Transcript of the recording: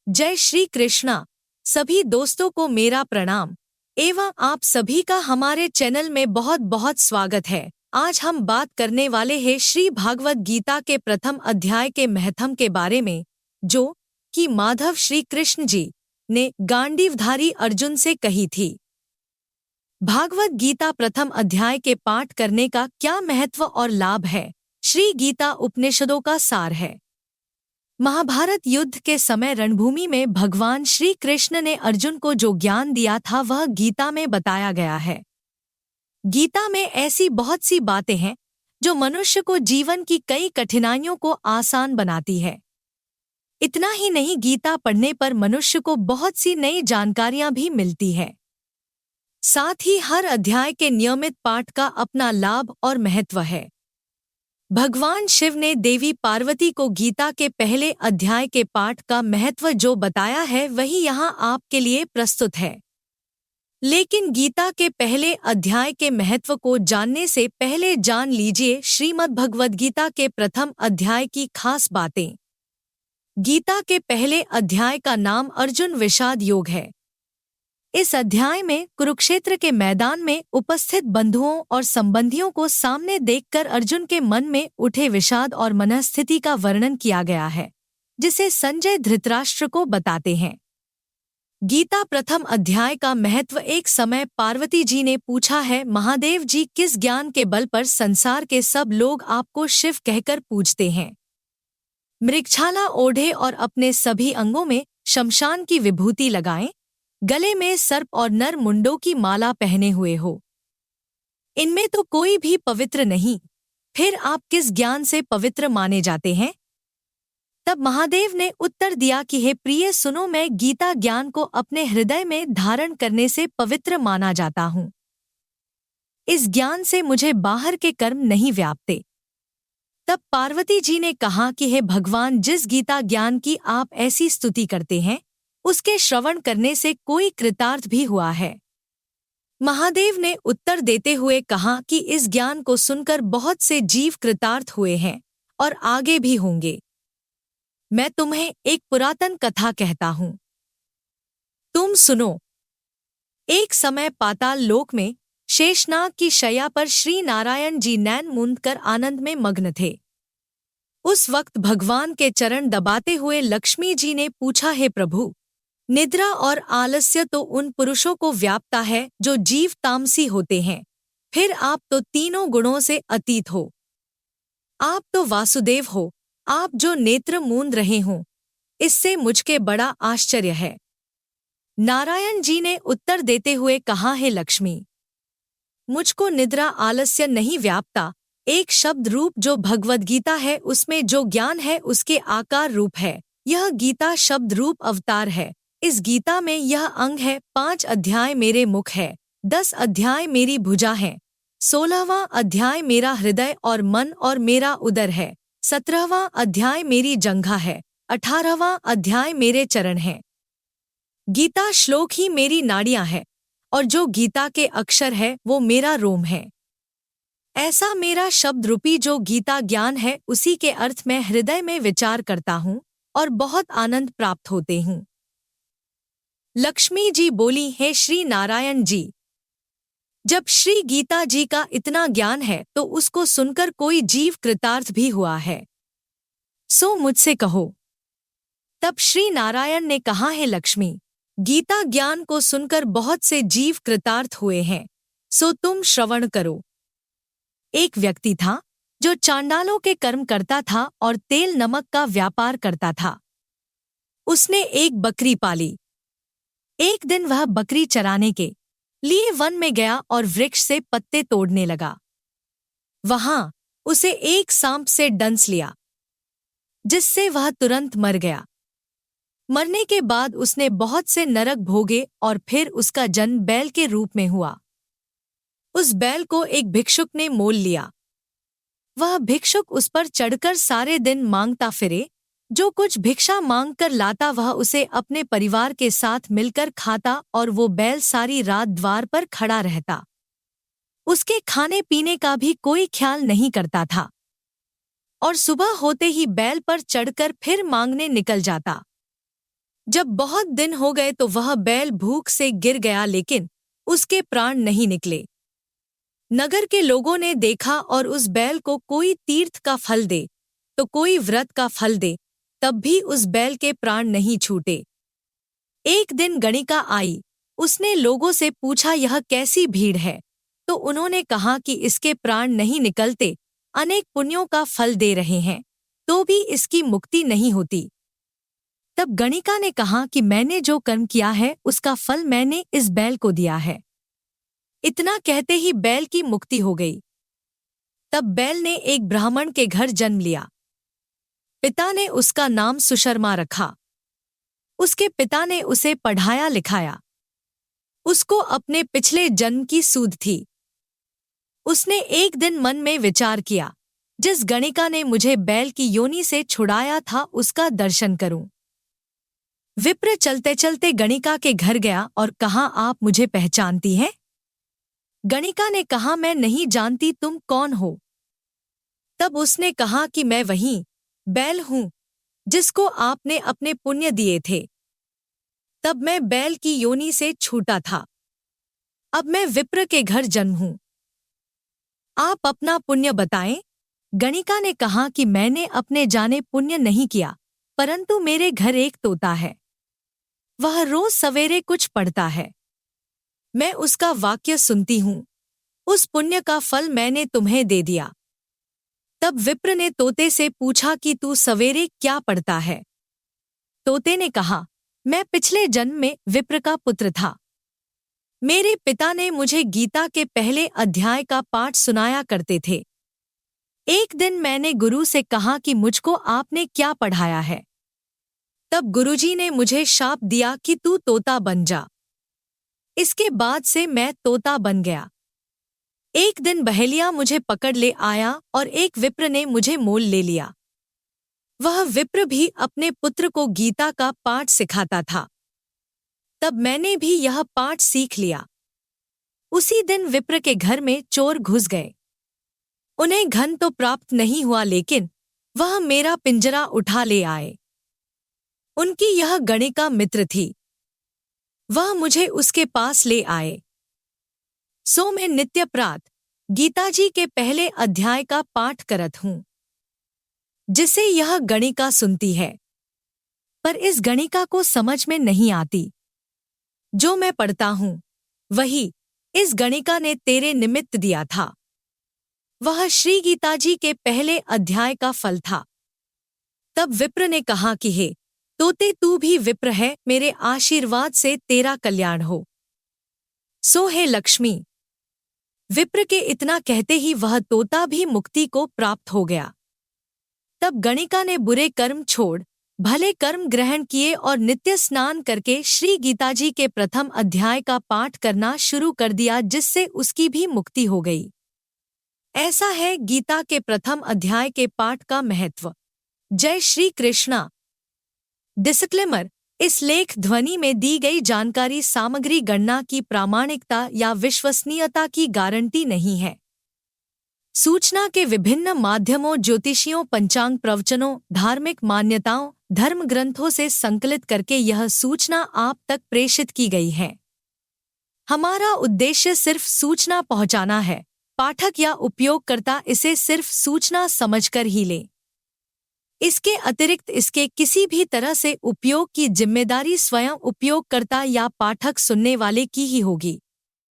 जय श्री कृष्णा। सभी दोस्तों को मेरा प्रणाम एवं आप सभी का हमारे चैनल में बहुत बहुत स्वागत है। आज हम बात करने वाले हैं श्री भागवत गीता के प्रथम अध्याय के महत्व के बारे में, जो कि माधव श्री कृष्ण जी ने गांडीवधारी अर्जुन से कही थी। भागवत गीता प्रथम अध्याय के पाठ करने का क्या महत्व और लाभ है? श्री गीता उपनिषदों का सार है। महाभारत युद्ध के समय रणभूमि में भगवान श्री कृष्ण ने अर्जुन को जो ज्ञान दिया था वह गीता में बताया गया है। गीता में ऐसी बहुत सी बातें हैं जो मनुष्य को जीवन की कई कठिनाइयों को आसान बनाती है। इतना ही नहीं, गीता पढ़ने पर मनुष्य को बहुत सी नई जानकारियां भी मिलती है। साथ ही हर अध्याय के नियमित पाठ का अपना लाभ और महत्व है। भगवान शिव ने देवी पार्वती को गीता के पहले अध्याय के पाठ का महत्व जो बताया है वही यहाँ आपके लिए प्रस्तुत है। लेकिन गीता के पहले अध्याय के महत्व को जानने से पहले जान लीजिए श्रीमद्भगवद्गीता के प्रथम अध्याय की खास बातें। गीता के पहले अध्याय का नाम अर्जुन विषाद योग है। इस अध्याय में कुरुक्षेत्र के मैदान में उपस्थित बंधुओं और संबंधियों को सामने देखकर अर्जुन के मन में उठे विषाद और मनस्थिति का वर्णन किया गया है, जिसे संजय धृतराष्ट्र को बताते हैं। गीता प्रथम अध्याय का महत्व। एक समय पार्वती जी ने पूछा है, महादेव जी, किस ज्ञान के बल पर संसार के सब लोग आपको शिव कहकर पूजते हैं? मृगछाला ओढ़े और अपने सभी अंगों में शमशान की विभूति लगाएं, गले में सर्प और नर मुंडों की माला पहने हुए हो। इनमें तो कोई भी पवित्र नहीं, फिर आप किस ज्ञान से पवित्र माने जाते हैं? तब महादेव ने उत्तर दिया कि हे प्रिय सुनो, मैं गीता ज्ञान को अपने हृदय में धारण करने से पवित्र माना जाता हूँ। इस ज्ञान से मुझे बाहर के कर्म नहीं व्यापते। तब पार्वती जी ने कहा कि हे भगवान, जिस गीता ज्ञान की आप ऐसी स्तुति करते हैं उसके श्रवण करने से कोई कृतार्थ भी हुआ है? महादेव ने उत्तर देते हुए कहा कि इस ज्ञान को सुनकर बहुत से जीव कृतार्थ हुए हैं और आगे भी होंगे। मैं तुम्हें एक पुरातन कथा कहता हूँ, तुम सुनो। एक समय पाताल लोक में शेषनाग की शैया पर श्री नारायण जी नैन मूंद कर आनंद में मग्न थे। उस वक्त भगवान के चरण दबाते हुए लक्ष्मी जी ने पूछा, हे प्रभु, निद्रा और आलस्य तो उन पुरुषों को व्यापता है जो जीव तामसी होते हैं, फिर आप तो तीनों गुणों से अतीत हो। आप तो वासुदेव हो, आप जो नेत्र मूंद रहे हो, इससे मुझके बड़ा आश्चर्य है। नारायण जी ने उत्तर देते हुए कहा, हे लक्ष्मी, मुझको निद्रा आलस्य नहीं व्यापता। एक शब्द रूप जो भगवद्गीता है उसमें जो ज्ञान है उसके आकार रूप है। यह गीता शब्द रूप अवतार है। इस गीता में यह अंग है। 5 अध्याय मेरे मुख है, 10 अध्याय मेरी भुजा है, 16वां अध्याय मेरा हृदय और मन और मेरा उदर है, 17वां अध्याय मेरी जंघा है, 18वां अध्याय मेरे चरण है। गीता श्लोक ही मेरी नाड़ियां है और जो गीता के अक्षर है वो मेरा रोम है। ऐसा मेरा शब्द रूपी जो गीता ज्ञान है उसी के अर्थ में हृदय में विचार करता हूँ और बहुत आनंद प्राप्त होते हूँ। लक्ष्मी जी बोली, हे श्री नारायण जी, जब श्री गीता जी का इतना ज्ञान है तो उसको सुनकर कोई जीव कृतार्थ भी हुआ है, सो मुझसे कहो। तब श्री नारायण ने कहा, हे लक्ष्मी, गीता ज्ञान को सुनकर बहुत से जीव कृतार्थ हुए हैं, सो तुम श्रवण करो। एक व्यक्ति था जो चांडालों के कर्म करता था और तेल नमक का व्यापार करता था। उसने एक बकरी पाली। एक दिन वह बकरी चराने के लिए वन में गया और वृक्ष से पत्ते तोड़ने लगा। वहां उसे एक सांप से डंस लिया, जिससे वह तुरंत मर गया। मरने के बाद उसने बहुत से नरक भोगे और फिर उसका जन्म बैल के रूप में हुआ। उस बैल को एक भिक्षुक ने मोल लिया। वह भिक्षुक उस पर चढ़कर सारे दिन मांगता फिरे। जो कुछ भिक्षा मांगकर लाता वह उसे अपने परिवार के साथ मिलकर खाता और वो बैल सारी रात द्वार पर खड़ा रहता। उसके खाने पीने का भी कोई ख्याल नहीं करता था और सुबह होते ही बैल पर चढ़कर फिर मांगने निकल जाता। जब बहुत दिन हो गए तो वह बैल भूख से गिर गया, लेकिन उसके प्राण नहीं निकले। नगर के लोगों ने देखा और उस बैल को कोई तीर्थ का फल दे तो कोई व्रत का फल दे, तब भी उस बैल के प्राण नहीं छूटे। एक दिन गणिका आई। उसने लोगों से पूछा, यह कैसी भीड़ है? तो उन्होंने कहा कि इसके प्राण नहीं निकलते, अनेक पुण्यों का फल दे रहे हैं, तो भी इसकी मुक्ति नहीं होती। तब गणिका ने कहा कि मैंने जो कर्म किया है उसका फल मैंने इस बैल को दिया है। इतना कहते ही बैल की मुक्ति हो गई। तब बैल ने एक ब्राह्मण के घर जन्म लिया। पिता ने उसका नाम सुशर्मा रखा। उसके पिता ने उसे पढ़ाया लिखाया। उसको अपने पिछले जन्म की सूध थी। उसने एक दिन मन में विचार किया, जिस गणिका ने मुझे बैल की योनि से छुड़ाया था उसका दर्शन करूं। विप्र चलते चलते गणिका के घर गया और कहा, आप मुझे पहचानती हैं? गणिका ने कहा, मैं नहीं जानती, तुम कौन हो? तब उसने कहा कि मैं वही बैल हूं जिसको आपने अपने पुण्य दिए थे। तब मैं बैल की योनि से छूटा था। अब मैं विप्र के घर जन्म हूं। आप अपना पुण्य बताएं। गणिका ने कहा कि मैंने अपने जाने पुण्य नहीं किया, परंतु मेरे घर एक तोता है। वह रोज सवेरे कुछ पढ़ता है। मैं उसका वाक्य सुनती हूँ। उस पुण्य का फल मैंने तुम्हें दे दिया। तब विप्र ने तोते से पूछा कि तू सवेरे क्या पढ़ता है? तोते ने कहा, मैं पिछले जन्म में विप्र का पुत्र था। मेरे पिता ने मुझे गीता के पहले अध्याय का पाठ सुनाया करते थे। एक दिन मैंने गुरु से कहा कि मुझको आपने क्या पढ़ाया है? तब गुरुजी ने मुझे शाप दिया कि तू तोता बन जा। इसके बाद से मैं तोता बन गया। एक दिन बहेलिया मुझे पकड़ ले आया और एक विप्र ने मुझे मोल ले लिया। वह विप्र भी अपने पुत्र को गीता का पाठ सिखाता था। तब मैंने भी यह पाठ सीख लिया। उसी दिन विप्र के घर में चोर घुस गए। उन्हें धन तो प्राप्त नहीं हुआ, लेकिन वह मेरा पिंजरा उठा ले आए। उनकी यह गणिका मित्र थी। वह मुझे उसके पास ले आए। सो मैं नित्य प्रात गीताजी के पहले अध्याय का पाठ करत हूँ, जिसे यह गणिका सुनती है। पर इस गणिका को समझ में नहीं आती। जो मैं पढ़ता हूँ वही इस गणिका ने तेरे निमित्त दिया था। वह श्री गीताजी के पहले अध्याय का फल था। तब विप्र ने कहा कि हे तोते, तू भी विप्र है, मेरे आशीर्वाद से तेरा कल्याण हो। सो हे लक्ष्मी। विप्र के इतना कहते ही वह तोता भी मुक्ति को प्राप्त हो गया। तब गणिका ने बुरे कर्म छोड़ भले कर्म ग्रहण किए और नित्य स्नान करके श्री गीताजी के प्रथम अध्याय का पाठ करना शुरू कर दिया, जिससे उसकी भी मुक्ति हो गई। ऐसा है गीता के प्रथम अध्याय के पाठ का महत्व। जय श्री कृष्णा। डिस्क्लेमर: इस लेख ध्वनि में दी गई जानकारी सामग्री गणना की प्रामाणिकता या विश्वसनीयता की गारंटी नहीं है। सूचना के विभिन्न माध्यमों, ज्योतिषियों, पंचांग प्रवचनों, धार्मिक मान्यताओं, धर्म ग्रंथों से संकलित करके यह सूचना आप तक प्रेषित की गई है। हमारा उद्देश्य सिर्फ सूचना पहुंचाना है। पाठक या उपयोगकर्ता इसे सिर्फ सूचना समझकर ही ले। इसके अतिरिक्त इसके किसी भी तरह से उपयोग की जिम्मेदारी स्वयं उपयोगकर्ता या पाठक सुनने वाले की ही होगी।